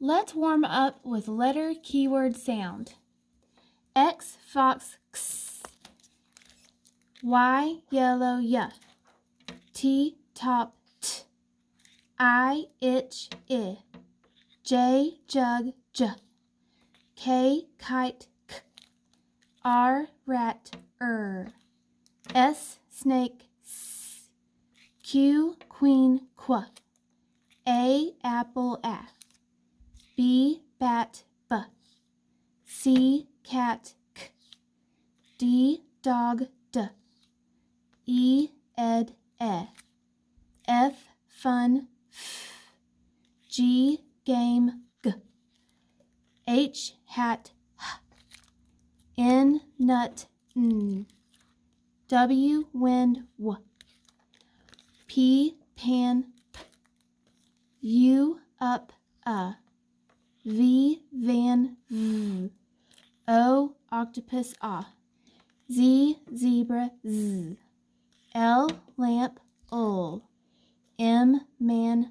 Let's warm up with letter keyword sound. X, fox, x. Y, yellow, y. T, top, t. I, itch, I. J, jug, j. K, kite, k. R, rat, S, snake, s. Q, queen, qu. A, apple, a. B, bat, b. C, cat, k. D, dog, d. E, ed, e. F, fun, f. G, game, g. H, hat, h. N, nut, n. W, wind, w. P, pan, p. U, up, V, van, v. O, octopus, ah. Z, zebra, z. L, lamp, ul. M, man,